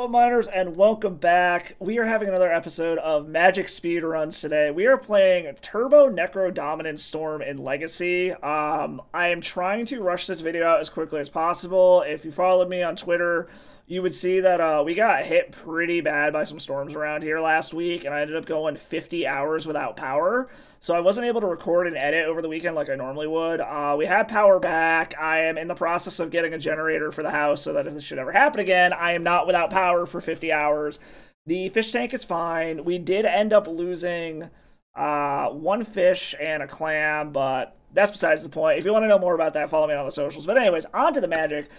Hallo Miners, and welcome back. We are having another episode of Magic Speedruns today. We are playing Turbo Necrodominance Storm in Legacy. I am trying to rush this video out as quickly as possible. If you followed me on Twitter, you would see that we got hit pretty bad by some storms around here last week, and I ended up going 50 hours without power. So I wasn't able to record and edit over the weekend like I normally would. We had power back. I am in the process of getting a generator for the house so that if this should ever happen again, I am not without power for 50 hours. The fish tank is fine. We did end up losing one fish and a clam, but that's besides the point. If you want to know more about that, follow me on the socials. But anyways, on to the magic.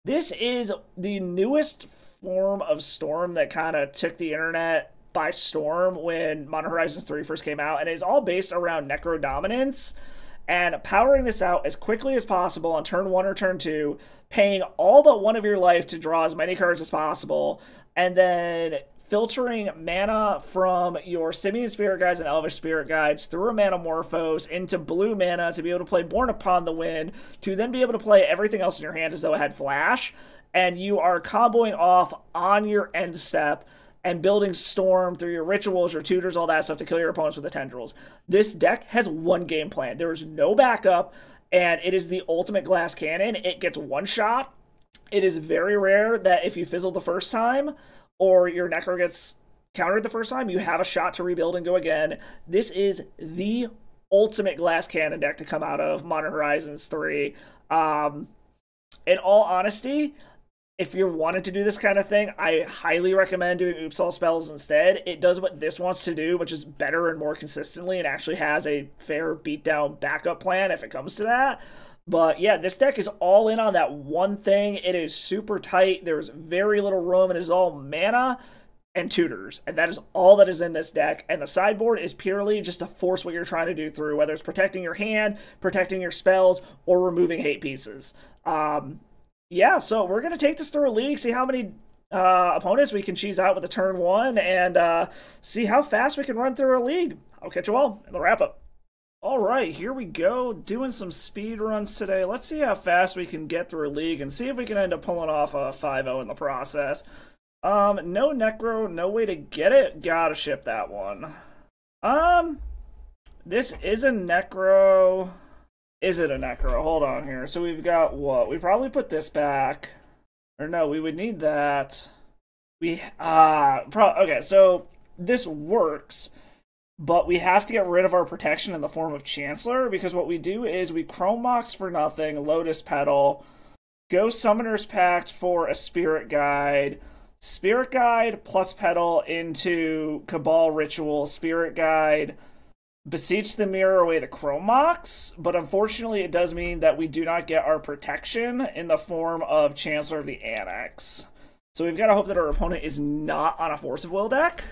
This is the newest form of storm that kind of took the internet by storm when Modern Horizons 3 first came out, and it's all based around Necrodominance and powering this out as quickly as possible on turn 1 or turn 2, paying all but one of your life to draw as many cards as possible, and then filtering mana from your Simian Spirit Guides and Elvish Spirit Guides through a Manamorphose into blue mana to be able to play Born Upon the Wind, to then be able to play everything else in your hand as though it had Flash, and you are comboing off on your end step and building Storm through your rituals, your tutors, all that stuff to kill your opponents with the tendrils. This deck has one game plan. There is no backup, and it is the ultimate glass cannon. It gets one shot. It is very rare that if you fizzle the first time, or your Necro gets countered the first time, you have a shot to rebuild and go again. This is the ultimate glass cannon deck to come out of Modern Horizons 3. In all honesty, if you're wanting to do this kind of thing, I highly recommend doing Oops All spells instead. It does what this wants to do, which is better and more consistently, and actually has a fair beatdown backup plan if it comes to that. But yeah, this deck is all in on that one thing. It is super tight. There's very little room. It is all mana and tutors, and that is all that is in this deck. And the sideboard is purely just to force what you're trying to do through, whether it's protecting your hand, protecting your spells, or removing hate pieces. Yeah, so we're going to take this through a league, see how many opponents we can cheese out with a turn 1, and see how fast we can run through a league. I'll catch you all in the wrap-up. Alright, here we go, doing some speed runs today. Let's see how fast we can get through a league, and see if we can end up pulling off a 5-0 in the process. No Necro, no way to get it. Gotta ship that one. This is a Necro. Is it a Necro? Hold on here. So we've got what? We probably put this back. Or no, we would need that. Okay, so this works, but we have to get rid of our protection in the form of Chancellor, because what we do is we Chrome Mox for nothing, Lotus Petal, go Summoner's Pact for a Spirit Guide plus Petal into Cabal Ritual, Spirit Guide, beseech the mirror away the Chrome Mox, but unfortunately it does mean that we do not get our protection in the form of Chancellor of the Annex. So we've got to hope that our opponent is not on a Force of Will deck,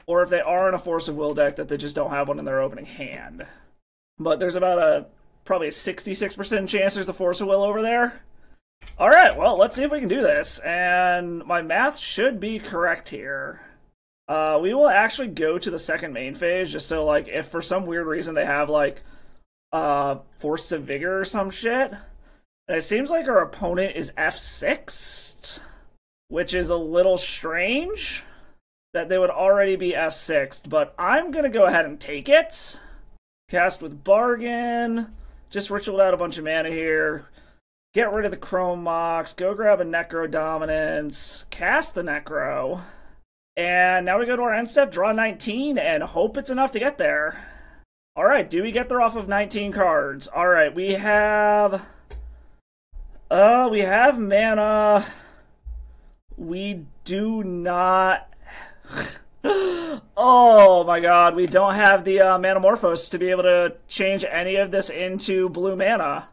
or if they are on a Force of Will deck, that they just don't have one in their opening hand. But there's about probably a 66% chance there's a Force of Will over there. Alright, well, let's see if we can do this, and my math should be correct here. We will actually go to the second main phase, just so, like, if for some weird reason they have, like, Force of Vigor or some shit. And it seems like our opponent is F6'd, which is a little strange that they would already be F6'd, but I'm gonna go ahead and take it. Cast with Bargain, just ritualed out a bunch of mana here. Get rid of the Chrome Mox, go grab a Necrodominance, cast the Necro. And now we go to our end step, draw 19, and hope it's enough to get there. Alright, do we get there off of 19 cards? Alright, we have mana. We do not... Oh my god, we don't have the Manamorphose to be able to change any of this into blue mana.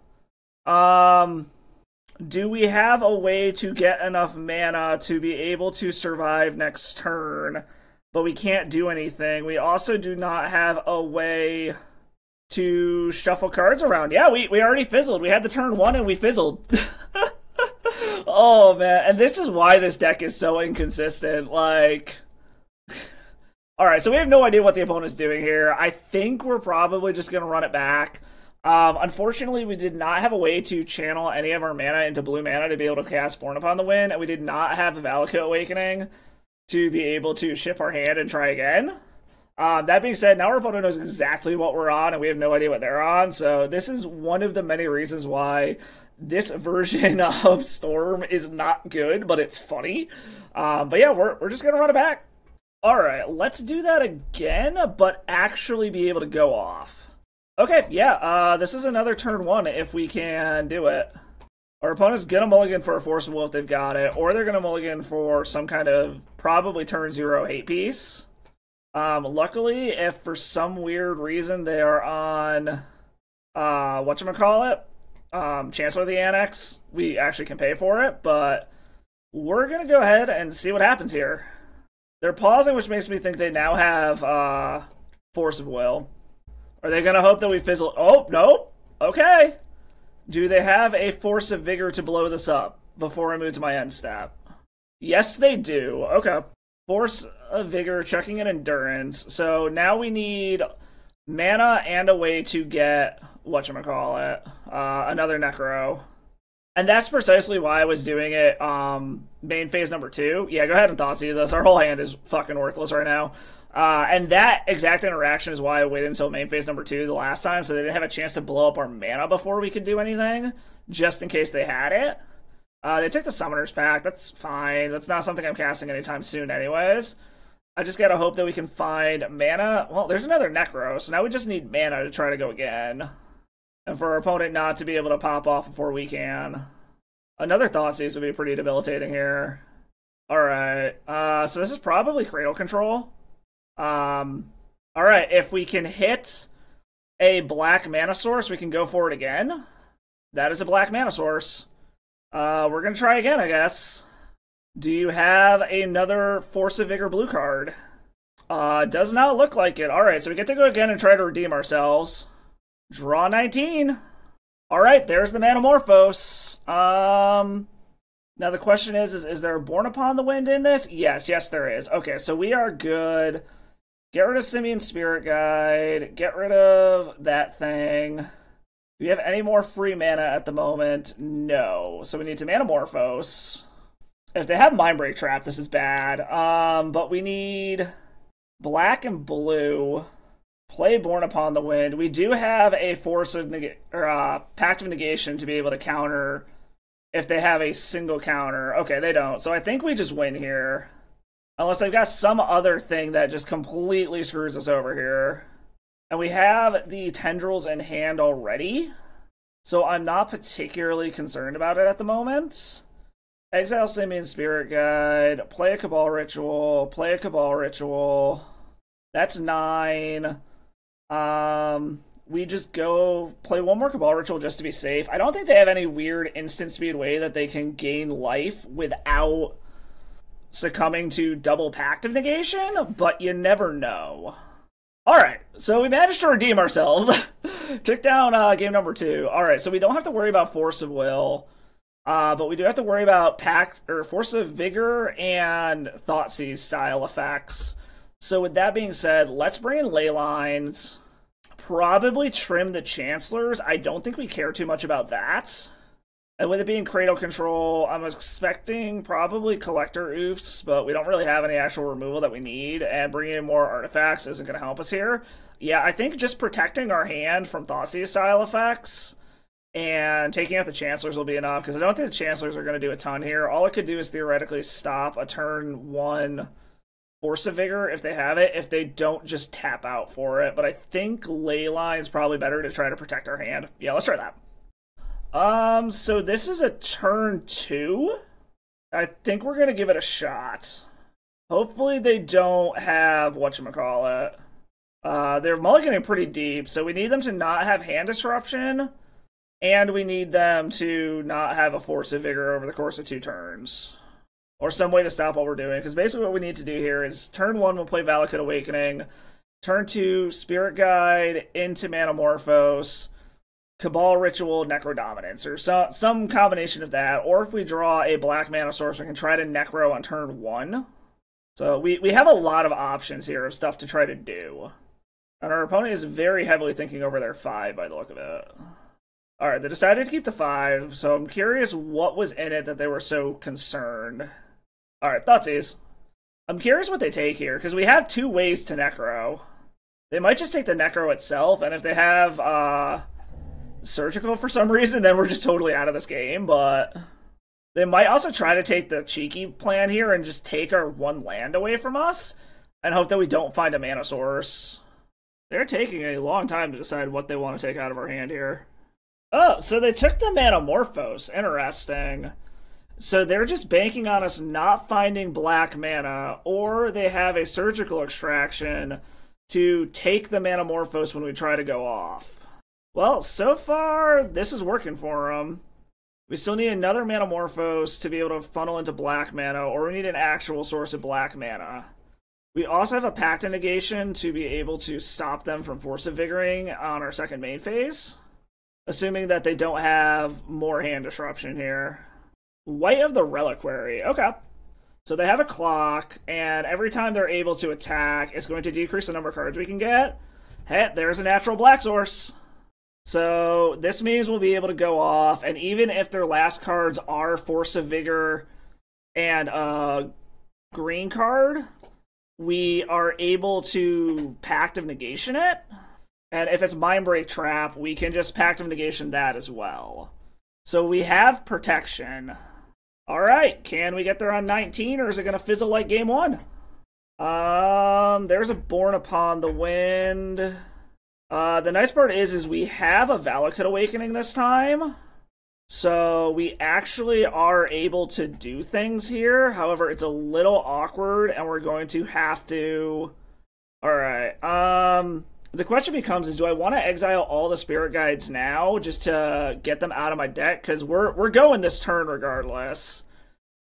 Do we have a way to get enough mana to be able to survive next turn, but we can't do anything? We also do not have a way to shuffle cards around. Yeah, we already fizzled. We had the turn 1 and we fizzled. Oh, man. And this is why this deck is so inconsistent. Like... Alright, so we have no idea what the opponent's doing here. I think we're probably just going to run it back. Unfortunately, we did not have a way to channel any of our mana into blue mana to be able to cast Born Upon the Wind, and we did not have a Valakut Awakening to be able to ship our hand and try again. That being said, now our opponent knows exactly what we're on, and we have no idea what they're on, so this is one of the many reasons why this version of Storm is not good, but it's funny. But yeah, we're just gonna run it back. Alright, let's do that again, but actually be able to go off. Okay, yeah, this is another turn 1 if we can do it. Our opponent's gonna mulligan for a Force of Will if they've got it, or they're gonna mulligan for some kind of probably turn 0 hate piece. Luckily, if for some weird reason they are on, whatchamacallit, Chancellor of the Annex, we actually can pay for it, but we're gonna go ahead and see what happens here. They're pausing, which makes me think they now have, Force of Will. Are they gonna hope that we fizzle? Oh, nope. Okay. Do they have a Force of Vigor to blow this up before I move to my end step? Yes, they do. Okay. Force of Vigor, checking in Endurance. So now we need mana and a way to get, whatchamacallit, another Necro. And that's precisely why I was doing it main phase number 2. Yeah, go ahead and Thoughtseize us. Our whole hand is fucking worthless right now. And that exact interaction is why I waited until main phase number 2 the last time, so they didn't have a chance to blow up our mana before we could do anything, just in case they had it. They took the Summoner's Pact. That's fine. That's not something I'm casting anytime soon anyways. I just gotta hope that we can find mana. Well, there's another Necro, so now we just need mana to try to go again. And for our opponent not to be able to pop off before we can. Another Thoughtseize would be pretty debilitating here. Alright, so this is probably Cradle Control. Alright, if we can hit a black mana source, we can go for it again. That is a black mana source. We're gonna try again, I guess. Do you have another Force of Vigor blue card? Does not look like it. Alright, so we get to go again and try to redeem ourselves. Draw 19. Alright, there's the Manamorphose. Now the question is there a Born Upon the Wind in this? Yes, there is. Okay, so we are good. Get rid of Simian Spirit Guide. Get rid of that thing. Do we have any more free mana at the moment? No. So we need to Manamorphose. If they have Mindbreak Trap, this is bad. But we need black and blue. Play Born Upon the Wind. We do have a Force of Pact of Negation to be able to counter if they have a single counter. Okay, they don't. So I think we just win here. Unless they've got some other thing that just completely screws us over here. And we have the Tendrils in hand already. So I'm not particularly concerned about it at the moment. Exile Simian Spirit Guide. Play a Cabal Ritual. Play a Cabal Ritual. That's 9. We just go play one more Cabal Ritual just to be safe. I don't think they have any weird instant speed way that they can gain life without succumbing to double Pact of Negation, but you never know. Alright, so we managed to redeem ourselves. Took down game number 2. Alright, so we don't have to worry about Force of Will, but we do have to worry about Force of Vigor and Thoughtseize style effects. So with that being said, let's bring in Ley Lines. Probably trim the Chancellors. I don't think we care too much about that. And with it being Cradle Control, I'm expecting probably Collector Oofs, but we don't really have any actual removal that we need, and bringing in more artifacts isn't going to help us here. Yeah, I think just protecting our hand from Thoughtseize style effects and taking out the Chancellors will be enough, because I don't think the Chancellors are going to do a ton here. All it could do is theoretically stop a turn 1 Force of Vigor if they have it, if they don't just tap out for it. But I think Leyline is probably better to try to protect our hand. Yeah, let's try that. So this is a turn 2. I think we're gonna give it a shot. Hopefully they don't have whatchamacallit. They're mulliganing pretty deep, so we need them to not have hand disruption, and we need them to not have a Force of Vigor over the course of 2 turns. Or some way to stop what we're doing, because basically what we need to do here is turn 1 we'll play Valakut Awakening, turn 2 Spirit Guide into Manamorphose, Cabal Ritual, Necrodominance, or some combination of that. Or if we draw a black mana source, we can try to Necro on turn 1. So we have a lot of options here of stuff to try to do. And our opponent is very heavily thinking over their 5 by the look of it. Alright, they decided to keep the 5, so I'm curious what was in it that they were so concerned. Alright, Thoughtseize. I'm curious what they take here, because we have 2 ways to Necro. They might just take the Necro itself, and if they have Surgical for some reason, then we're just totally out of this game, but they might also try to take the cheeky plan here and just take our 1 land away from us, and hope that we don't find a mana source. They're taking a long time to decide what they want to take out of our hand here. Oh, so they took the Manamorphose. Interesting. So they're just banking on us not finding black mana, or they have a Surgical Extraction to take the Manamorphose when we try to go off. Well, so far, this is working for them. We still need another Manamorphose to be able to funnel into black mana, or we need an actual source of black mana. We also have a Pact of Negation to be able to stop them from Force of Vigoring on our second main phase. Assuming that they don't have more hand disruption here. White of the Reliquary. Okay. So they have a clock, and every time they're able to attack, it's going to decrease the number of cards we can get. Hey, there's a natural black source. So this means we'll be able to go off, and even if their last cards are Force of Vigor and a green card, we are able to Pact of Negation it. And if it's Mindbreak Trap, we can just Pact of Negation that as well. So we have protection. Alright, can we get there on 19, or is it going to fizzle like game 1? There's a Born Upon the Wind. The nice part is we have a Valakut Awakening this time. So we actually are able to do things here. However, it's a little awkward, and we're going to have to... Alright, the question becomes, do I want to exile all the Spirit Guides now, just to get them out of my deck? Because we're going this turn regardless.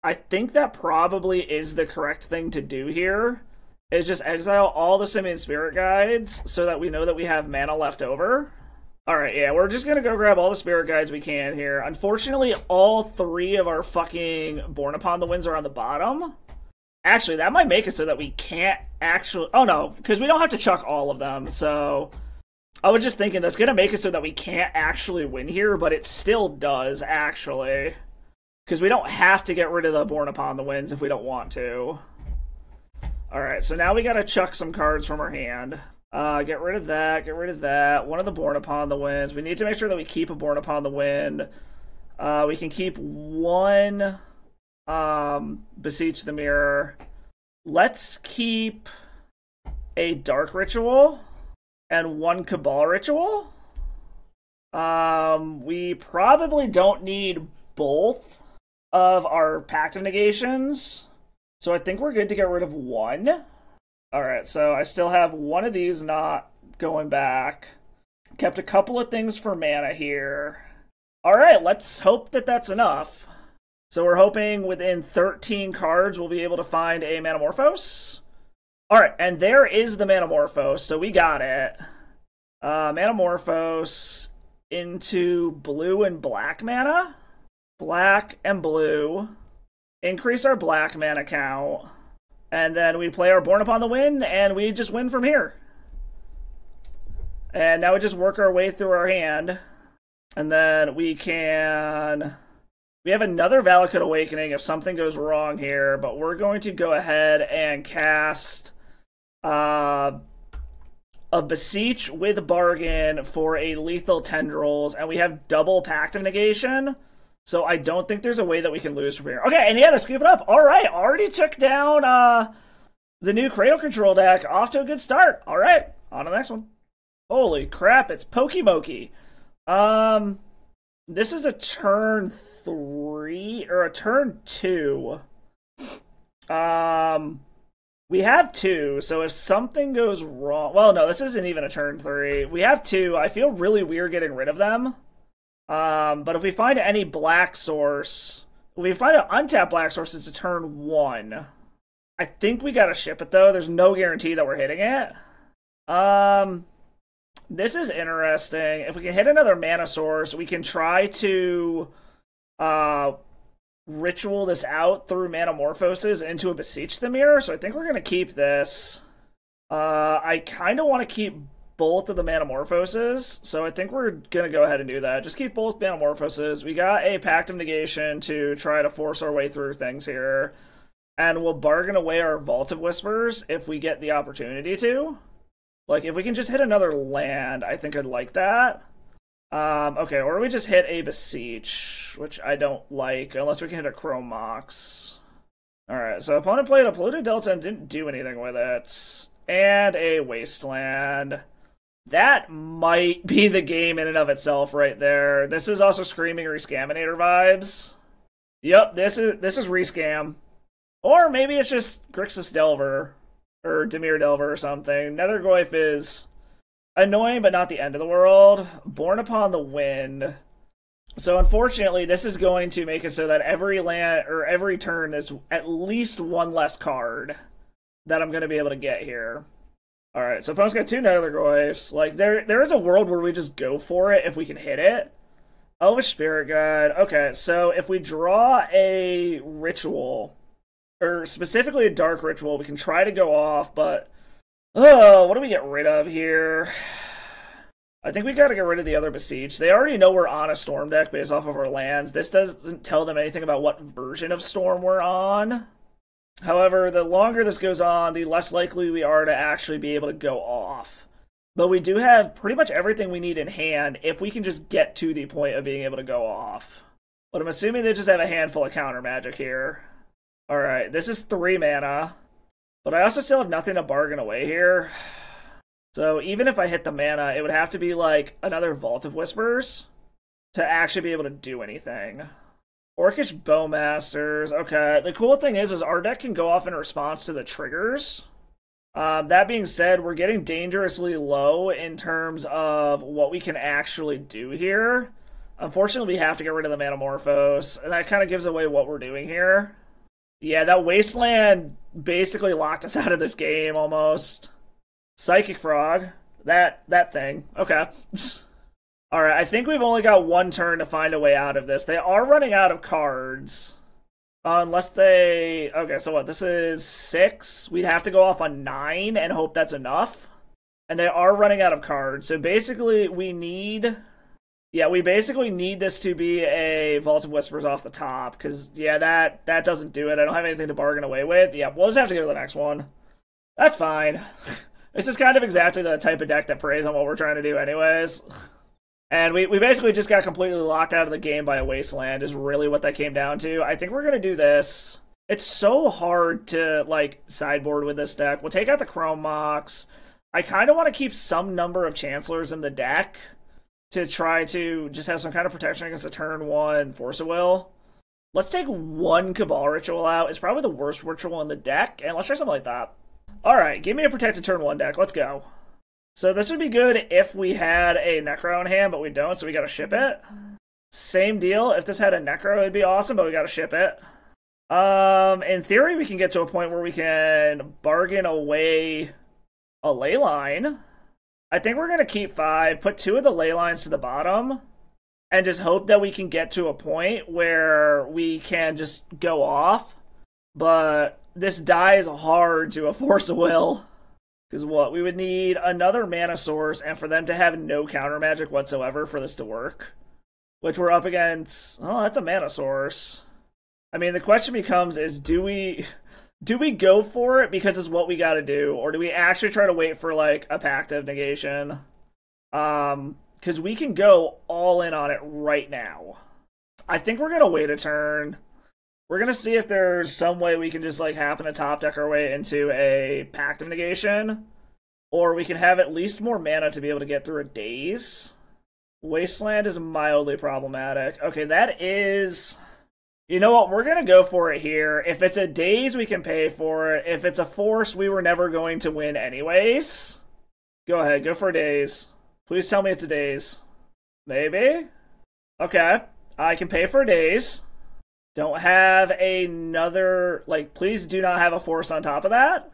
I think that probably is the correct thing to do here, is just exile all the Simian Spirit Guides, so that we know that we have mana left over. Alright, yeah, we're just going to go grab all the Spirit Guides we can here. Unfortunately, all 3 of our fucking Born Upon the Winds are on the bottom. Actually, that might make it so that we can't actually... Oh, no, because we don't have to chuck all of them, so... I was just thinking that's going to make it so that we can't actually win here, but it still does, actually. Because we don't have to get rid of the Born Upon the Winds if we don't want to. Alright, so now we got to chuck some cards from our hand. Get rid of that, get rid of that. One of the Born Upon the Winds. We need to make sure that we keep a Born Upon the Wind. We can keep one... Beseech the Mirror. Let's keep a Dark Ritual and one Cabal Ritual. We probably don't need both of our Pact of Negations, so I think we're good to get rid of one. Alright, so I still have one of these not going back. Kept a couple of things for mana here. Alright, let's hope that that's enough. So we're hoping within 13 cards we'll be able to find a Manamorphose. Alright, and there is the Manamorphose, so we got it. Manamorphose into blue and black mana. Black and blue. Increase our black mana count. And then we play our Born Upon the Wind, and we just win from here. And now we just work our way through our hand. And then we can... We have another Valakut Awakening if something goes wrong here, but we're going to go ahead and cast a Beseech with Bargain for a Lethal Tendrils, and we have double Pact of Negation, so I don't think there's a way that we can lose from here. Okay, and yeah, let's keep it up. Alright, already took down the new Cradle Control deck. Off to a good start. Alright, on to the next one. Holy crap, it's Pokemokey. This is a turn 3 or a turn 2. We have 2, so if something goes wrong... Well, no, this isn't even a turn 3. We have 2. I feel really weird getting rid of them. But if we find any black source... If we find an untapped black source, it's a turn 1. I think we gotta ship it, though. There's no guarantee that we're hitting it. This is interesting. If we can hit another mana source, we can try to ritual this out through Manamorphoses into a Beseech the Mirror, so I think we're going to keep this. I kind of want to keep both of the Manamorphoses, so I think we're going to go ahead and do that. Just keep both Manamorphoses. We got a Pact of Negation to try to force our way through things here. And we'll bargain away our Vault of Whispers if we get the opportunity to. Like, if we can just hit another land, I think I'd like that. Okay, or we just hit a Beseech, which I don't like, unless we can hit a Chrome Mox. Alright, so opponent played a Polluted Delta and didn't do anything with it. And a Wasteland. That might be the game in and of itself right there. This is also screaming Re-Scaminator vibes. Yep, this is Re-Scam. Or maybe it's just Grixis Delver. Or Dimir Delver or something. Nethergoyf is annoying, but not the end of the world. Born Upon the Wind. So unfortunately, this is going to make it so that every land or every turn is at least one less card that I'm going to be able to get here. Alright, so opponent's got two Nethergoyfs. Like, there is a world where we just go for it if we can hit it. Elvish Spirit Guide. Okay, so if we draw a Ritual, or specifically a Dark Ritual, we can try to go off, but... Oh, what do we get rid of here? I think we gotta get rid of the other Beseech. They already know we're on a Storm deck based off of our lands. This doesn't tell them anything about what version of Storm we're on. However, the longer this goes on, the less likely we are to actually be able to go off. But we do have pretty much everything we need in hand if we can just get to the point of being able to go off. But I'm assuming they just have a handful of counter magic here. Alright, this is 3 mana. But I also still have nothing to bargain away here. So even if I hit the mana, it would have to be like another Vault of Whispers to actually be able to do anything. Orcish Bowmasters. Okay, the cool thing is our deck can go off in response to the triggers. That being said, we're getting dangerously low in terms of what we can actually do here. Unfortunately, we have to get rid of the Manamorphose, and that kind of gives away what we're doing here. Yeah, that Wasteland basically locked us out of this game, almost. Psychic Frog. That thing. Okay. Alright, I think we've only got one turn to find a way out of this. They are running out of cards. Unless they... Okay, so what? This is 6? We'd have to go off on 9 and hope that's enough. And they are running out of cards. So basically, we need... Yeah, we basically need this to be a Vault of Whispers off the top. Because, yeah, that doesn't do it. I don't have anything to bargain away with. Yeah, we'll just have to go to the next one. That's fine. This is kind of exactly the type of deck that preys on what we're trying to do anyways. And we basically just got completely locked out of the game by a Wasteland is really what that came down to. I think we're going to do this. It's so hard to, like, sideboard with this deck. We'll take out the Chrome Mox. I kind of want to keep some number of Chancellors in the deck to try to just have some kind of protection against a turn 1 Force of Will. Let's take one Cabal Ritual out. It's probably the worst ritual in the deck, and let's try something like that. Alright, give me a protected turn 1 deck. Let's go. So this would be good if we had a Necro in hand, but we don't, so we gotta ship it. Same deal, if this had a Necro, it'd be awesome, but we gotta ship it. In theory, we can get to a point where we can bargain away a Leyline. I think we're gonna keep 5, put 2 of the Leylines to the bottom, and just hope that we can get to a point where we can just go off. But this dies hard to a Force of Will. Because what? We would need another mana source, and for them to have no counter magic whatsoever for this to work. Which we're up against... Oh, that's a mana source. I mean, the question becomes is, do we go for it because it's what we gotta do? Or do we actually try to wait for, like, a Pact of Negation? Because we can go all in on it right now. I think we're gonna wait a turn. We're going to see if there's some way we can just, like, happen to top deck our way into a Pact of Negation. Or we can have at least more mana to be able to get through a Daze. Wasteland is mildly problematic. Okay, that is... You know what? We're going to go for it here. If it's a Daze, we can pay for it. If it's a Force, we were never going to win anyways. Go ahead, go for a Daze. Please tell me it's a Daze. Maybe? Okay, I can pay for a Daze. Don't have another, like, please do not have a Force on top of that.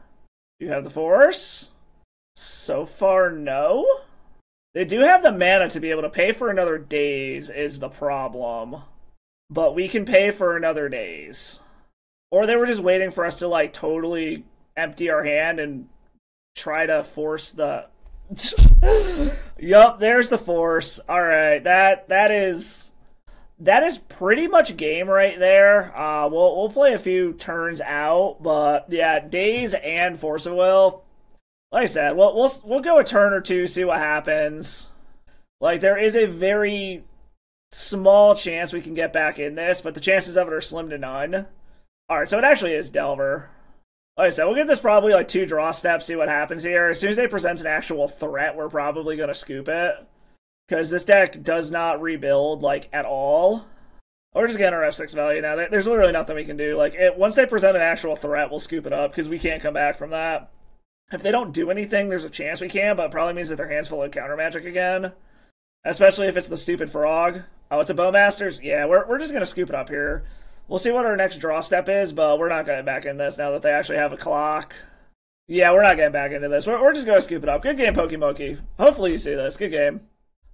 Do you have the Force? So far, no. They do have the mana to be able to pay for another Daze is the problem. But we can pay for another Daze. Or they were just waiting for us to, like, totally empty our hand and try to force the Yup, there's the force. All right, that is pretty much game right there. We'll play a few turns out, but yeah, Daze and Force of Will. Like I said, we'll go a turn or two, see what happens. Like, there is a very small chance we can get back in this, but the chances of it are slim to none. Alright, so it actually is Delver. Like I said, we'll get this probably like 2 draw steps, see what happens here. As soon as they present an actual threat, we're probably going to scoop it. Because this deck does not rebuild, like, at all. We're just getting our F6 value now. There's literally nothing we can do. Like, once they present an actual threat, we'll scoop it up, because we can't come back from that. If they don't do anything, there's a chance we can, but it probably means that their hand's full of counter magic again. Especially if it's the stupid frog. Oh, it's a Bowmasters? Yeah, we're just going to scoop it up here. We'll see what our next draw step is, but we're not getting back in this now that they actually have a clock. Yeah, we're not getting back into this. We're just going to scoop it up. Good game, Pokemokey. Hopefully you see this. Good game.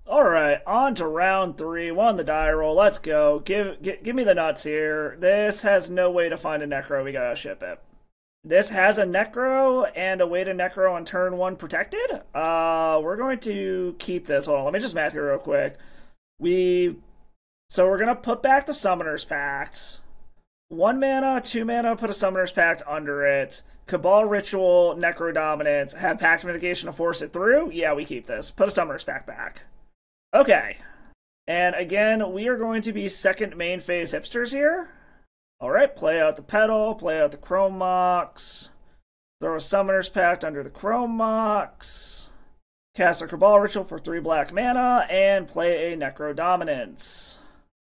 Alright, on to round 3. Won the die roll. Let's go. Give me the nuts here. This has no way to find a Necro. We gotta ship it. This has a Necro and a way to Necro on turn 1 protected. We're going to keep this. Hold on, let me just math here real quick. So we're going to put back the Summoner's Pact. 1 mana, 2 mana, put a Summoner's Pact under it. Cabal Ritual, Necrodominance, have Pact Mitigation to force it through. Yeah, we keep this. Put a Summoner's Pact back. Okay. And again, we are going to be second main phase hipsters here. Alright, play out the Petal, play out the Chrome Mox, throw a Summoner's Pact under the Chrome Mox, cast a Cabal Ritual for 3 black mana, and play a Necrodominance.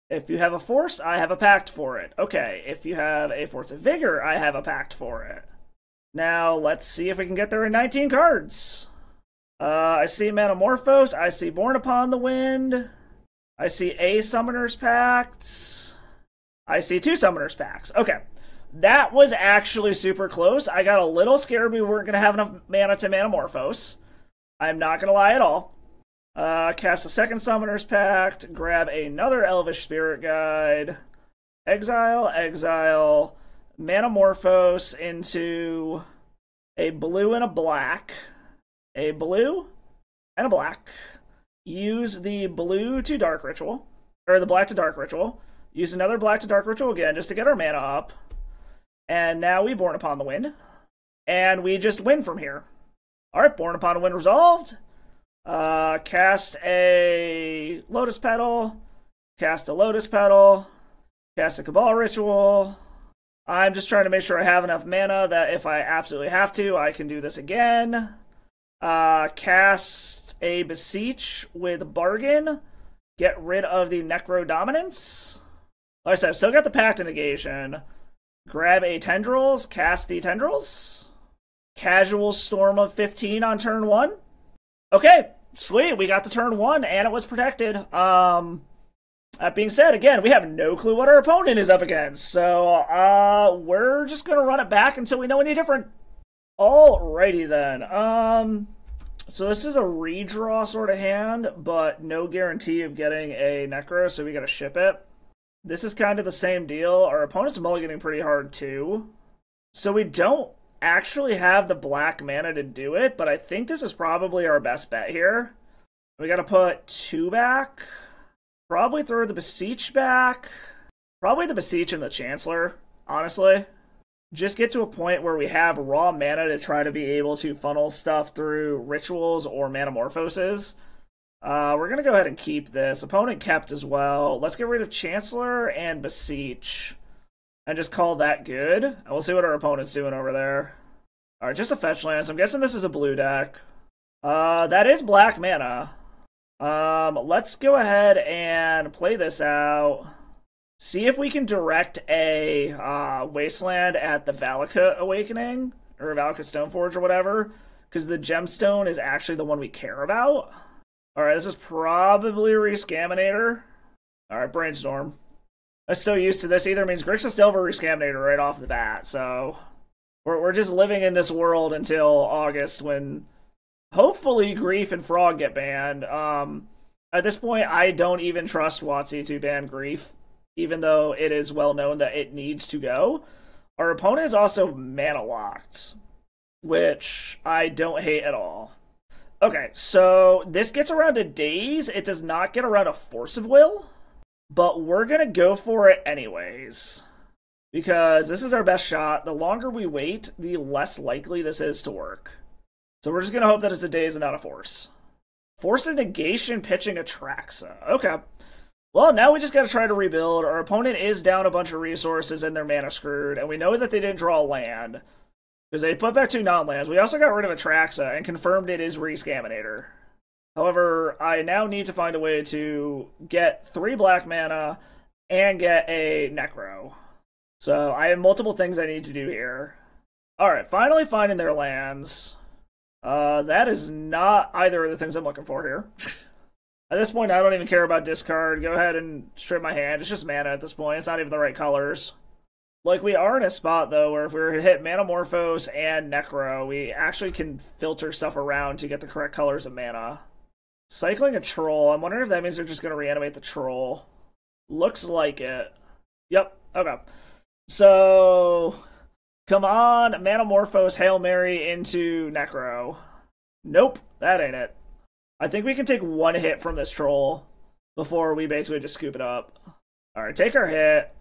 If you have a Force, I have a Pact for it. Okay, if you have a Force of Vigor, I have a Pact for it. Now, let's see if we can get there in 19 cards. I see Manamorphose, I see Born Upon the Wind, I see a Summoner's Pact, I see 2 Summoner's Pacts. Okay, that was actually super close. I got a little scared we weren't going to have enough mana to Manamorphose. I'm not going to lie at all. Cast a second Summoner's Pact, grab another Elvish Spirit Guide, exile, Manamorphose into a blue and a black. A blue and a black. Use the blue to Dark Ritual, or the black to Dark Ritual. Use another black to Dark Ritual again, just to get our mana up. And now we Born Upon the Wind. And we just win from here. Alright, Born Upon the Wind resolved. Cast a Lotus Petal. Cast a Lotus Petal. Cast a Cabal Ritual. I'm just trying to make sure I have enough mana that if I absolutely have to, I can do this again. Cast a Beseech with Bargain. Get rid of the Necrodominance. Like I said, I've still got the Pact of Negation. Grab a Tendrils, cast the Tendrils. Casual Storm of 15 on turn 1. Okay, sweet, we got the turn 1, and it was protected. That being said, again, we have no clue what our opponent is up against. So, we're just gonna run it back until we know any different. Alrighty then. So this is a redraw sort of hand, but no guarantee of getting a Necro, so we gotta ship it. This is kind of the same deal. Our opponent's mulliganing pretty hard too. So we don't actually have the black mana to do it, but I think this is probably our best bet here. We gotta put 2 back. Probably throw the Beseech back. Probably the Beseech and the Chancellor, honestly. Just get to a point where we have raw mana to try to be able to funnel stuff through rituals or Manamorphoses. We're going to go ahead and keep this. Opponent kept as well. Let's get rid of Chancellor and Beseech. And just call that good. And we'll see what our opponent's doing over there. Alright, just a fetch land. So I'm guessing this is a blue deck. That is black mana. Let's go ahead and play this out. See if we can direct a Wasteland at the Valakut Awakening, or Valakut Stoneforge or whatever, because the Gemstone is actually the one we care about. Alright, this is probably Re-Scaminator. Alright, Brainstorm. I'm so used to this. Either means Grixis Delver or Re-Scaminator right off the bat, so we're just living in this world until August when hopefully Grief and Frog get banned. At this point, I don't even trust WotC to ban Grief, even though it is well known that it needs to go. Our opponent is also mana locked, which I don't hate at all. Okay, so this gets around a daze. It does not get around a force of will, but we're gonna go for it anyways. Because this is our best shot. The longer we wait, the less likely this is to work. So we're just gonna hope that it's a daze and not a force. Force of negation pitching Atraxa. Okay. Well, now we just gotta try to rebuild. Our opponent is down a bunch of resources and they're mana screwed, and we know that they didn't draw land. Because they put back 2 non-lands. We also got rid of Atraxa and confirmed it is Re-Scaminator. However, I now need to find a way to get 3 black mana and get a Necro. So I have multiple things I need to do here. Alright, finally finding their lands. That is not either of the things I'm looking for here. At this point, I don't even care about discard. Go ahead and strip my hand. It's just mana at this point. It's not even the right colors. Like, we are in a spot, though, where if we were to hit Manamorphose and Necro, we actually can filter stuff around to get the correct colors of mana. Cycling a Troll. I'm wondering if that means they're just going to reanimate the Troll. Looks like it. Yep. Okay. So, come on, Manamorphose, Hail Mary into Necro. Nope, that ain't it. I think we can take 1 hit from this Troll before we basically just scoop it up. Alright, take our hit.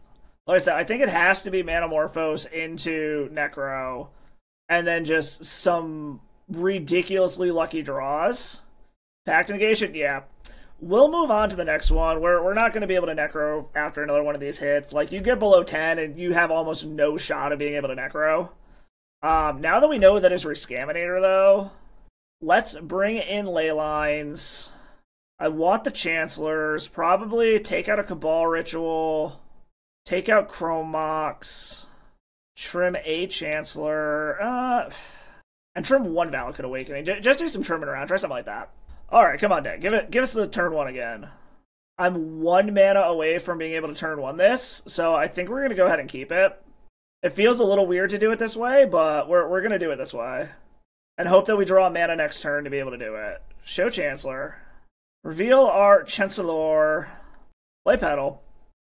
Like I said, I think it has to be Manamorphose into Necro, and then just some ridiculously lucky draws. Pact Negation, yeah. We'll move on to the next one. We're not going to be able to Necro after another one of these hits. Like, you get below 10, and you have almost no shot of being able to Necro. Now that we know that it's Re-Scaminator, though, let's bring in Leylines. I want the Chancellors. Probably take out a Cabal Ritual. Take out Chrome Mox, trim a Chancellor, and trim 1 Valakut Awakening. Just do some trimming around, try something like that. Alright, come on, deck. Give us the turn 1 again. I'm 1 mana away from being able to turn 1 this, so I think we're going to go ahead and keep it. It feels a little weird to do it this way, but we're going to do it this way. And hope that we draw a mana next turn to be able to do it. Show Chancellor. Reveal our Chancellor. Play Petal.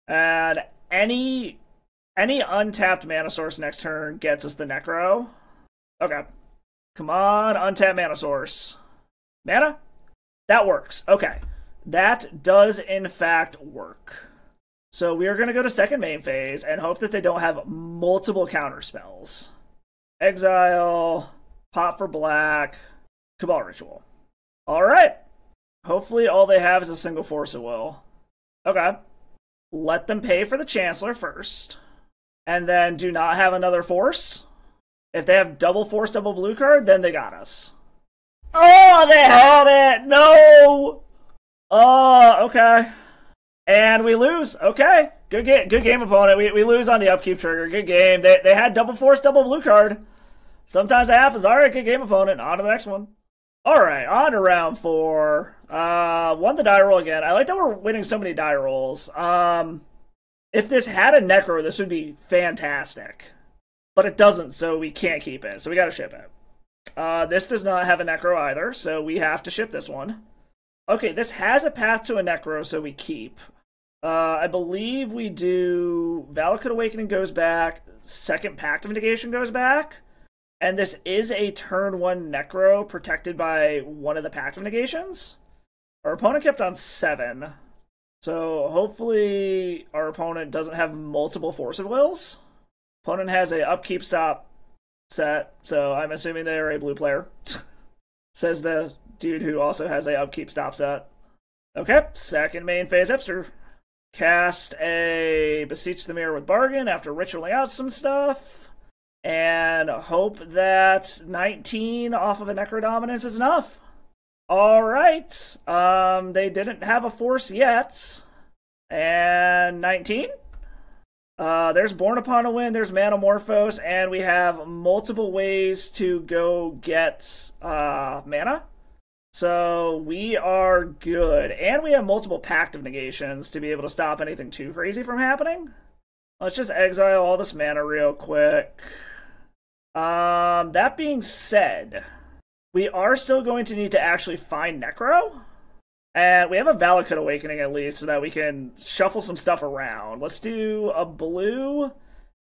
And any untapped mana source next turn gets us the Necro. Okay. Come on, untapped mana source. Mana? That works. Okay. That does, in fact, work. So we are going to go to second main phase and hope that they don't have multiple counter spells. Exile, pop for black, Cabal Ritual. Alright. Hopefully all they have is a single Force of Will. Okay. Let them pay for the Chancellor first. And then do not have another Force. If they have double Force, double blue card, then they got us. Oh, they had it! No! Oh, okay. And we lose. Okay. Good game, opponent. We lose on the upkeep trigger. Good game. They had double Force, double blue card. Sometimes it happens. Alright, good game, opponent. On to the next one. Alright, on to round 4. Won the die roll again. I like that we're winning so many die rolls. If this had a Necro, this would be fantastic. But it doesn't, so we can't keep it. So we gotta ship it. This does not have a Necro either, so we have to ship this one. Okay, this has a path to a Necro, so we keep. I believe we do Valakut Awakening goes back, second Pact of Negation goes back, and this is a turn 1 Necro protected by one of the Pact of Negations. Our opponent kept on 7, so hopefully our opponent doesn't have multiple Force of Wills. Opponent has a upkeep stop set, so I'm assuming they are a blue player. Says the dude who also has a upkeep stop set. Okay, second main phase Hipster. Cast a Beseech the Mirror with Bargain after ritualing out some stuff. And hope that 19 off of a Necrodominance is enough. Alright. They didn't have a Force yet. And 19? There's Born Upon a Wind, there's Manamorphose, and we have multiple ways to go get mana. So we are good. And we have multiple Pact of Negations to be able to stop anything too crazy from happening. Let's just exile all this mana real quick. That being said, we are still going to need to actually find Necro. And we have a Valakut Awakening at least so that we can shuffle some stuff around. Let's do a blue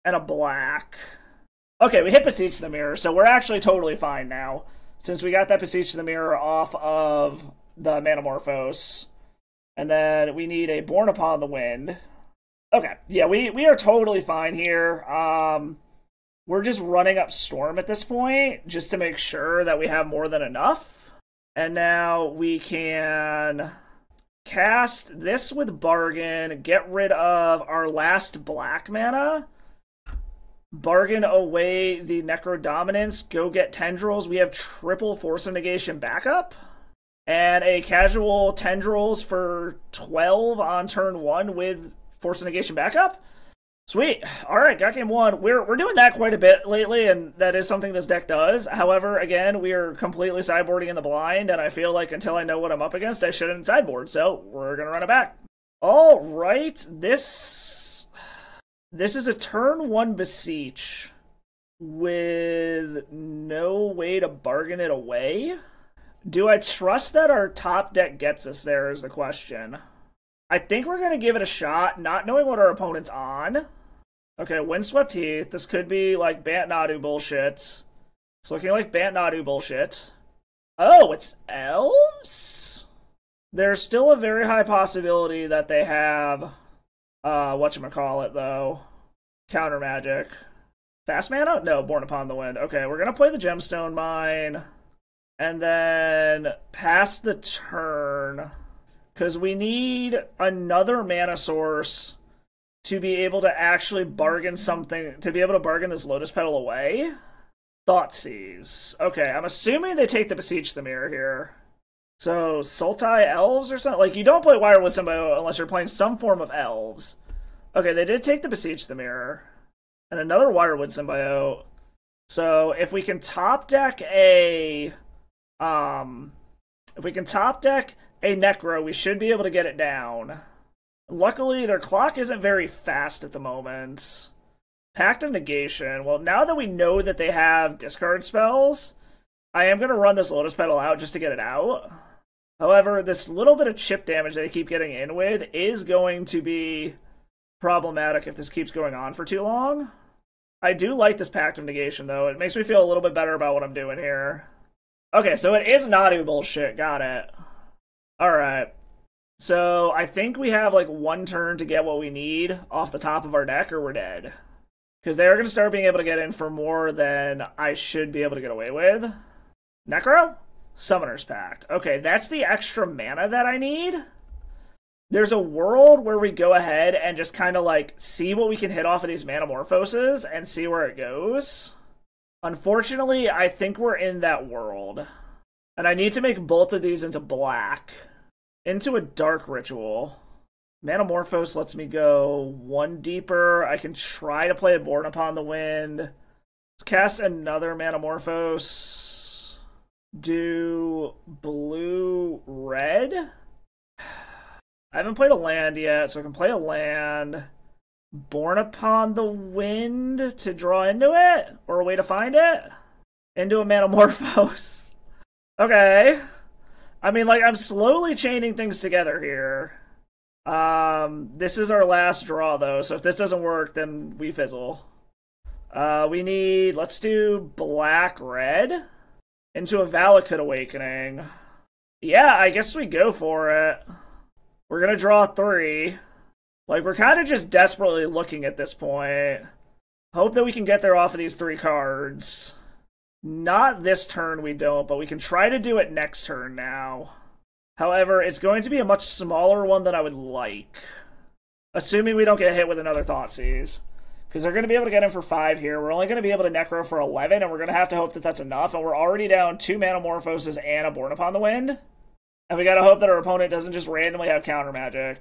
and a black. Okay, we hit Beseech the Mirror, so we're actually totally fine now. since we got that Beseech the Mirror off of the Manamorphose. And then we need a Born Upon the Wind. Okay, yeah, we are totally fine here. We're just running up Storm at this point, just to make sure that we have more than enough. And now we can cast this with Bargain, get rid of our last black mana, bargain away the Necrodominance, go get Tendrils. We have triple Force of Negation backup, and a casual Tendrils for 12 on turn 1 with Force of Negation backup. Sweet. Alright, got game 1. We're doing that quite a bit lately, and that is something this deck does. However, again, we are completely sideboarding in the blind, and I feel like until I know what I'm up against, I shouldn't sideboard, so we're gonna run it back. Alright, this is a turn 1 Beseech with no way to bargain it away. Do I trust that our top deck gets us there is the question. I think we're going to give it a shot, not knowing what our opponent's on. Okay, Windswept Heath. This could be like Bant Nadu bullshit. It's looking like Bant Nadu bullshit. Oh, it's elves? There's still a very high possibility that they have, whatchamacallit, though. Counter magic. Fast mana? No, Born Upon the Wind. Okay, we're going to play the Gemstone Mine. And then pass the turn. Because we need another mana source to be able to actually bargain something, to be able to bargain this Lotus Petal away. Thoughtseize. Okay, I'm assuming they take the Beseech the Mirror here. So, Sultai Elves or something? Like, you don't play Wirewood Symbiote unless you're playing some form of Elves. Okay, they did take the Beseech the Mirror. And another Wirewood Symbiote. So, if we can top deck a... if we can top deck a Necro, we should be able to get it down. Luckily, their clock isn't very fast at the moment. Pact of Negation. Well, now that we know that they have discard spells, I am going to run this Lotus Petal out just to get it out. However, this little bit of chip damage they keep getting in with is going to be problematic if this keeps going on for too long. I do like this Pact of Negation, though. It makes me feel a little bit better about what I'm doing here. Okay, so it is Nadu bullshit. Got it. Alright. So, I think we have, like, one turn to get what we need off the top of our deck, or we're dead. Because they're going to start being able to get in for more than I should be able to get away with. Necro? Summoner's Pact. Okay, that's the extra mana that I need. There's a world where we go ahead and just kind of, like, see what we can hit off of these Manamorphoses and see where it goes. Unfortunately, I think we're in that world. And I need to make both of these into black. Into a dark ritual. Manamorphose lets me go one deeper. I can try to play a Born Upon the Wind. Let's cast another Manamorphose. Do blue-red? I haven't played a land yet, so I can play a land. Born Upon the Wind to draw into it? Or a way to find it? Into a Manamorphose. Okay. I mean, like, I'm slowly chaining things together here. This is our last draw, though, so if this doesn't work, then we fizzle. We need, let's do black-red into a Valakut Awakening. Yeah, I guess we go for it. We're gonna draw 3. Like, we're kind of just desperately looking at this point. Hope that we can get there off of these 3 cards. Not this turn we don't, but we can try to do it next turn now. However, it's going to be a much smaller one than I would like. Assuming we don't get hit with another Thoughtseize. Because they're going to be able to get in for 5 here. We're only going to be able to Necro for 11, and we're going to have to hope that that's enough. And we're already down 2 Manamorphoses and a Born Upon the Wind. And we got to hope that our opponent doesn't just randomly have counter magic.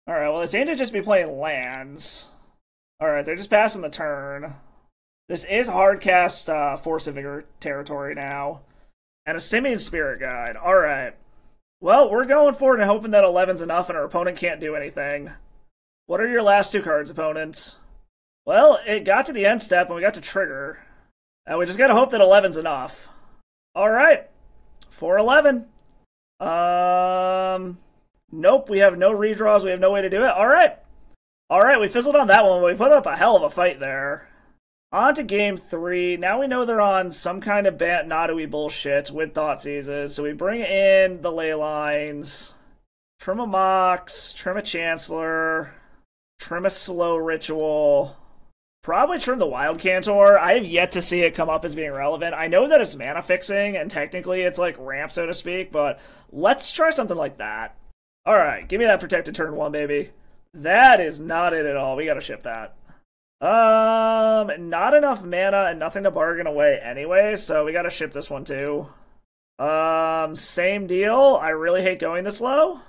Alright, well, they seem to just be playing lands. Alright, they're just passing the turn. This is hardcast Force of Vigor territory now. And a Simian Spirit Guide. Alright. Well, we're going for it and hoping that 11's enough and our opponent can't do anything. What are your last 2 cards, opponents? Well, it got to the end step and we got to trigger. And we just gotta hope that 11's enough. Alright. 4-11. Nope, we have no redraws. We have no way to do it. Alright. Alright, we fizzled on that one. We put up a hell of a fight there. On to game 3. Now we know they're on some kind of Nadu-y bullshit with Thoughtseizes. So we bring in the ley lines. Trim a Mox, trim a Chancellor, trim a Slow Ritual. Probably trim the Wild Cantor. I have yet to see it come up as being relevant. I know that it's mana fixing, and technically it's like ramp, so to speak, but let's try something like that. Alright, give me that protected turn 1, baby. That is not it at all. We gotta ship that. Not enough mana and nothing to bargain away anyway, so we gotta ship this one too. Same deal. I really hate going this low.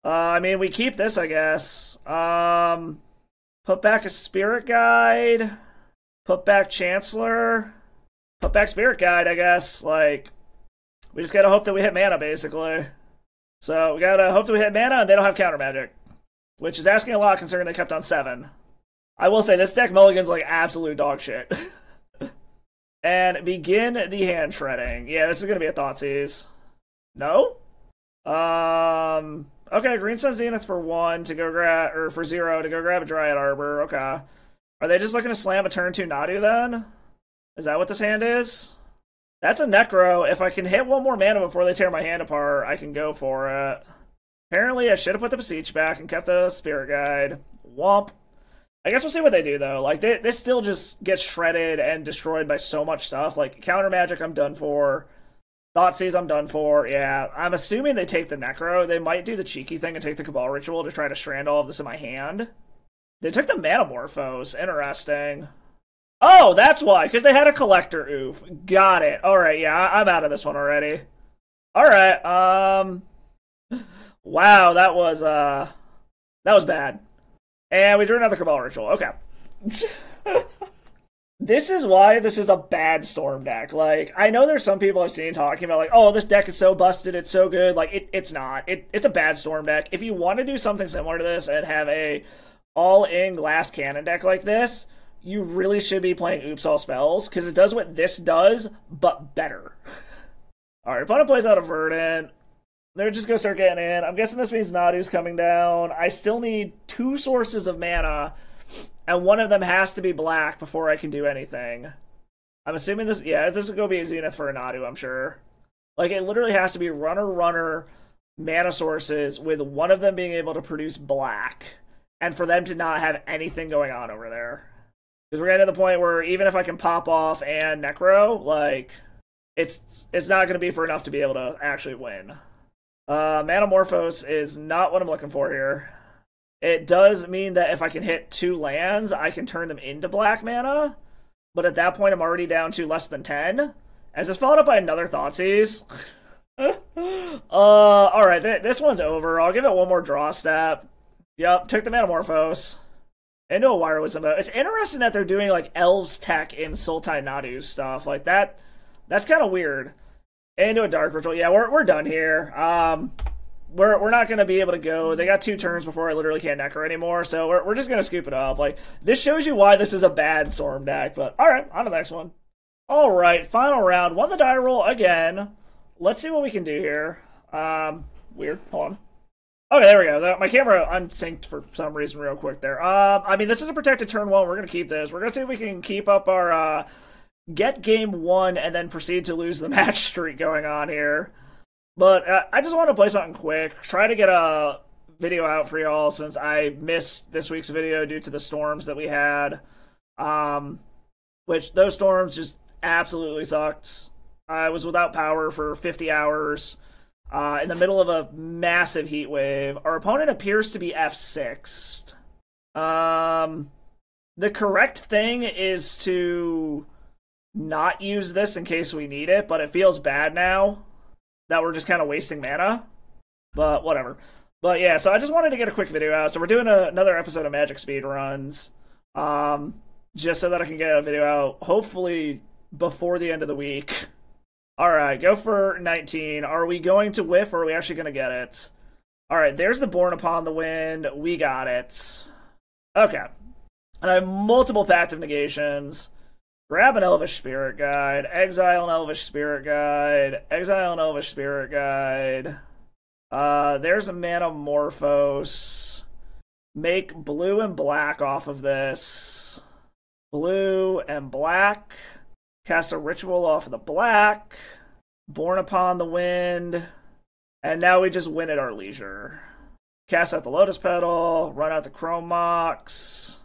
I mean, we keep this, I guess. Put back a Spirit Guide. Put back Chancellor. Put back Spirit Guide, I guess. Like, we just gotta hope that we hit mana, basically. So, we gotta hope that we hit mana and they don't have counter magic. Which is asking a lot considering they kept on 7. I will say, this deck mulligan's like absolute dog shit. And begin the hand shredding. Yeah, this is gonna be a Thoughtseize. No? Okay, Green Sun Zeniths for 1 to go grab, or for 0 to go grab a Dryad Arbor. Okay. Are they just looking to slam a turn 2 Nadu then? Is that what this hand is? That's a Necro. If I can hit one more mana before they tear my hand apart, I can go for it. Apparently, I should have put the Beseech back and kept the Spirit Guide. Womp. I guess we'll see what they do, though. Like, this still just gets shredded and destroyed by so much stuff. Like, counter magic, I'm done for. Thoughtseize, I'm done for. Yeah, I'm assuming they take the Necro. They might do the cheeky thing and take the Cabal Ritual to try to strand all of this in my hand. They took the Manamorphose. Interesting. Oh, that's why, because they had a Collector Oof. Got it. Alright, yeah, I'm out of this one already. Alright, wow, that was bad. And we drew another Cabal Ritual. Okay. This is why this is a bad Storm deck. Like, I know there's some people I've seen talking about, like, oh, this deck is so busted, it's so good. Like, it's not. It's a bad Storm deck. If you want to do something similar to this and have a all-in glass cannon deck like this, you really should be playing Oops All Spells, because it does what this does, but better. Alright, opponent plays out a Verdant. They're just going to start getting in. I'm guessing this means Nadu's coming down. I still need 2 sources of mana, and one of them has to be black before I can do anything. I'm assuming this... Yeah, this is going to be a Zenith for a Nadu, I'm sure. Like, it literally has to be runner mana sources with one of them being able to produce black, and for them to not have anything going on over there. Because we're getting to the point where even if I can pop off and Necro, like, it's not going to be for enough to be able to actually win. Manamorphose is not what I'm looking for here. It does mean that if I can hit 2 lands, I can turn them into black mana, but at that point I'm already down to less than 10. As it's followed up by another Thoughtseize. Alright, this one's over. I'll give it one more draw step. Yep, took the Manamorphose. Into a Wire Wisdom. It's interesting that they're doing, like, Elves tech in Sultai Nadu stuff. Like, that's kind of weird. Into a Dark Ritual. Yeah, we're done here. We're not going to be able to go. They got 2 turns before I literally can't Necro anymore, so we're just going to scoop it up. Like, this shows you why this is a bad Storm deck, but alright, on to the next one. Alright, final round. Won the die roll again. Let's see what we can do here. Weird. Hold on. Okay, there we go. My camera unsynced for some reason real quick there. I mean, this is a protected turn 1. We're going to keep this. We're going to see if we can keep up our, get game 1 and then proceed to lose the match streak going on here. But I just want to play something quick. Try to get a video out for y'all since I missed this week's video due to the storms that we had. Which, those storms just absolutely sucked. I was without power for 50 hours. In the middle of a massive heat wave. Our opponent appears to be F6'd. The correct thing is to not use this in case we need it, but it feels bad now that we're just kind of wasting mana. But whatever. But yeah, so I just wanted to get a quick video out. So we're doing another episode of Magic Speedruns. Just so that I can get a video out, hopefully before the end of the week. Alright, go for 19. Are we going to whiff, or are we actually going to get it? Alright, there's the Born Upon the Wind. We got it. Okay. And I have multiple Pact of Negations. Grab an Elvish Spirit Guide. Exile an Elvish Spirit Guide. Exile an Elvish Spirit Guide. There's a Manamorphose. Make blue and black off of this. Blue and black. Cast a ritual off of the black. Born Upon the Wind. And now we just win at our leisure. Cast out the Lotus Petal. Run out the Chrome Mox.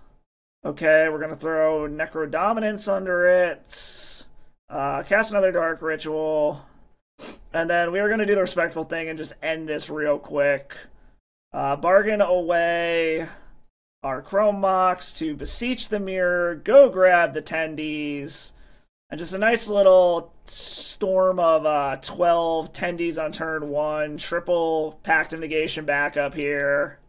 Okay, we're going to throw Necrodominance under it. Cast another Dark Ritual. And then we are going to do the respectful thing and just end this real quick. Bargain away our Chrome Mox to beseech the mirror. Go grab the Tendies. And just a nice little storm of 12 Tendies on turn 1. Triple Pact of Negation back up here.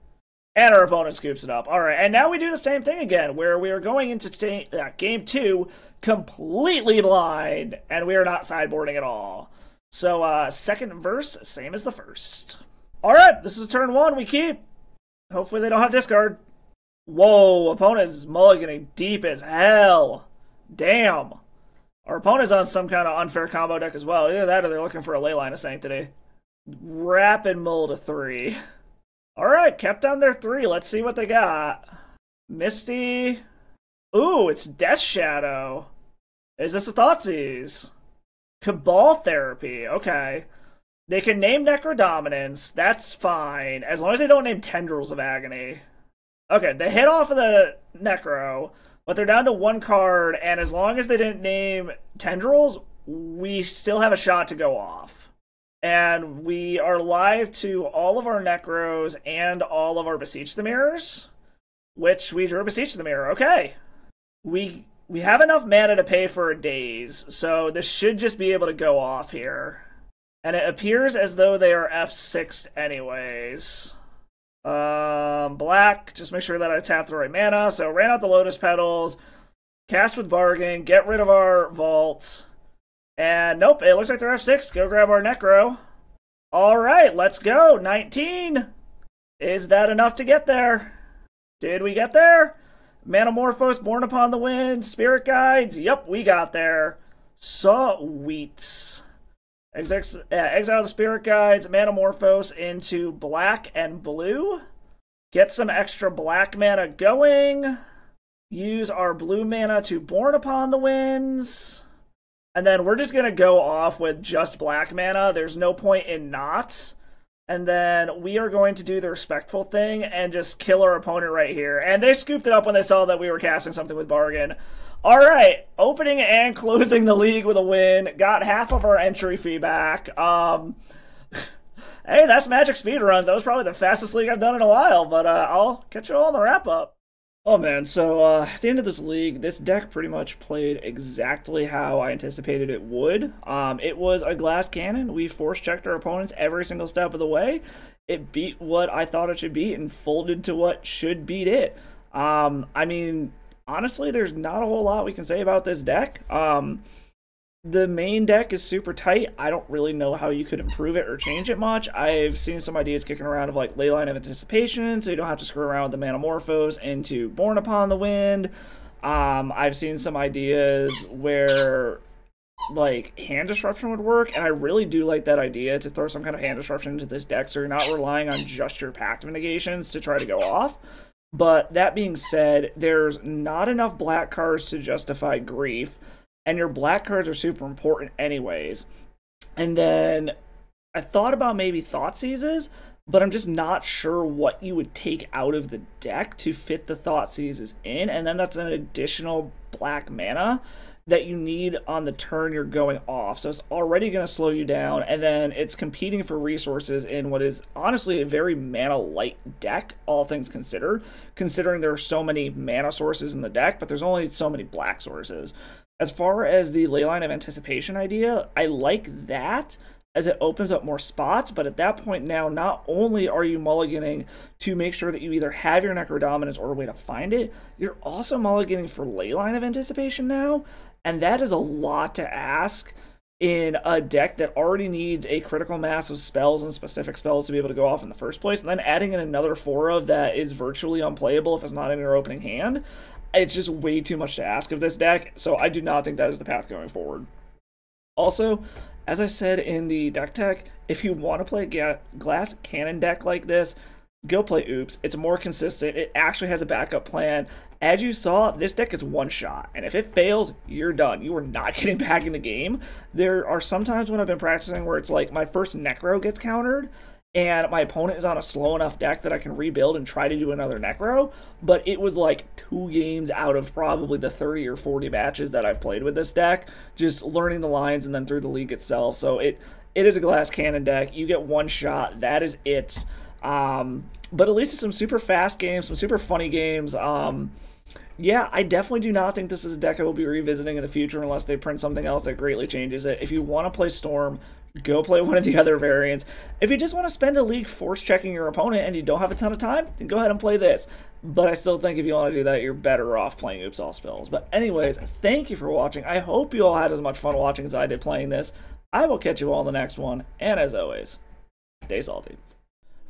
And our opponent scoops it up. Alright, and now we do the same thing again, where we are going into game 2 completely blind, and we are not sideboarding at all. So, second verse, same as the first. Alright, this is turn 1, we keep. Hopefully they don't have discard. Whoa, opponent is mulliganing deep as hell. Damn. Our opponent's on some kind of unfair combo deck as well. Either that or they're looking for a Leyline of Sanctity. Rapid mull to 3. Alright, kept on their 3. Let's see what they got. Misty. Ooh, it's Death Shadow. Is this a Thoughtseize? Cabal Therapy. Okay. They can name Necrodominance. That's fine. As long as they don't name Tendrils of Agony. Okay, they hit off of the Necro, but they're down to 1 card, and as long as they didn't name Tendrils, we still have a shot to go off. And we are live to all of our Necros and all of our Beseech the Mirrors, which we drew Beseech the Mirror. Okay. We have enough mana to pay for a Daze, so this should just be able to go off here. And it appears as though they are F6'd anyways. Black, just make sure that I tap the right mana. So ran out the Lotus Petals, cast with Bargain, get rid of our Vault. And nope, it looks like they're F6. Go grab our Necro. Alright, let's go. 19. Is that enough to get there? Did we get there? Manamorphose, Born Upon the Wind, Spirit Guides. Yep, we got there. Sweet. Exile the Spirit Guides, Manamorphose into black and blue. Get some extra black mana going. Use our blue mana to Born Upon the Winds. And then we're just going to go off with just black mana. There's no point in not. And then we are going to do the respectful thing and just kill our opponent right here. And they scooped it up when they saw that we were casting something with Bargain. Alright, opening and closing the league with a win. Got half of our entry fee back. Hey, that's Magic Speedruns. That was probably the fastest league I've done in a while. But I'll catch you all in the wrap-up. Oh man, so at the end of this league, this deck pretty much played exactly how I anticipated it would. It was a glass cannon. We force-checked our opponents every single step of the way. It beat what I thought it should beat and folded to what should beat it. I mean, honestly, there's not a whole lot we can say about this deck. The main deck is super tight. I don't really know how you could improve it or change it much. I've seen some ideas kicking around of like Leyline of Anticipation, so you don't have to screw around with the Manamorphose into Born Upon the Wind. I've seen some ideas where like Hand Disruption would work, and I really do like that idea to throw some kind of Hand Disruption into this deck so you're not relying on just your Pact of Negations to try to go off. But that being said, there's not enough black cards to justify Grief. And your black cards are super important anyways. And then I thought about maybe Thoughtseizes, but I'm just not sure what you would take out of the deck to fit the Thoughtseizes in. And then that's an additional black mana that you need on the turn you're going off. So it's already going to slow you down. And then it's competing for resources in what is honestly a very mana-light deck, all things considered. Considering there are so many mana sources in the deck, but there's only so many black sources. As far as the Leyline of Anticipation idea, I like that as it opens up more spots, but at that point now, not only are you mulliganing to make sure that you either have your Necrodominance or a way to find it, you're also mulliganing for Leyline of Anticipation now, and that is a lot to ask in a deck that already needs a critical mass of spells and specific spells to be able to go off in the first place, and then adding in another 4 of that is virtually unplayable if it's not in your opening hand. It's just way too much to ask of this deck, so I do not think that is the path going forward. Also, as I said in the deck tech, if you want to play a glass cannon deck like this, go play Oops. It's more consistent, it actually has a backup plan, As you saw, this deck is one shot, and if it fails, you're done. You are not getting back in the game. There are some times when I've been practicing where it's like my first Necro gets countered, and my opponent is on a slow enough deck that I can rebuild and try to do another Necro, but it was like 2 games out of probably the 30 or 40 matches that I've played with this deck, just learning the lines and then through the league itself. So it is a glass cannon deck. You get one shot. That is it. But at least it's some super fast games, some super funny games. Yeah, I definitely do not think this is a deck I will be revisiting in the future unless they print something else that greatly changes it. If you want to play Storm, go play one of the other variants. If you just want to spend a league force-checking your opponent and you don't have a ton of time, then go ahead and play this. But I still think if you want to do that, you're better off playing Oops All Spills. But anyways, thank you for watching. I hope you all had as much fun watching as I did playing this. I will catch you all in the next one, and as always, stay salty.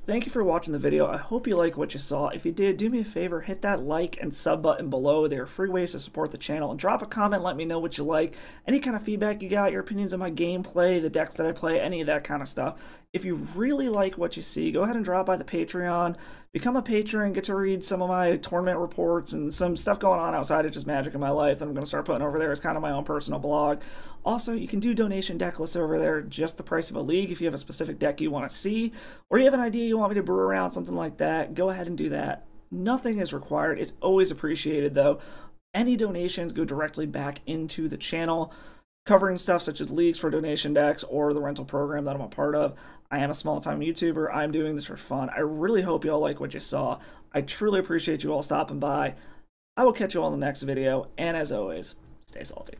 Thank you for watching the video. I hope you like what you saw. If you did, do me a favor, hit that like and sub button below. There are free ways to support the channel. And drop a comment, let me know what you like. Any kind of feedback you got, your opinions on my gameplay, the decks that I play, any of that kind of stuff. If you really like what you see, go ahead and drop by the Patreon. Become a patron, get to read some of my tournament reports and some stuff going on outside of just Magic in my life that I'm going to start putting over there as kind of my own personal blog. Also, you can do donation deck lists over there, just the price of a league if you have a specific deck you want to see, or you have an idea you want me to brew around, something like that, go ahead and do that. Nothing is required. It's always appreciated, though. Any donations go directly back into the channel, covering stuff such as leagues for donation decks or the rental program that I'm a part of. I am a small-time YouTuber. I'm doing this for fun. I really hope you all like what you saw. I truly appreciate you all stopping by. I will catch you all in the next video, and as always, stay salty.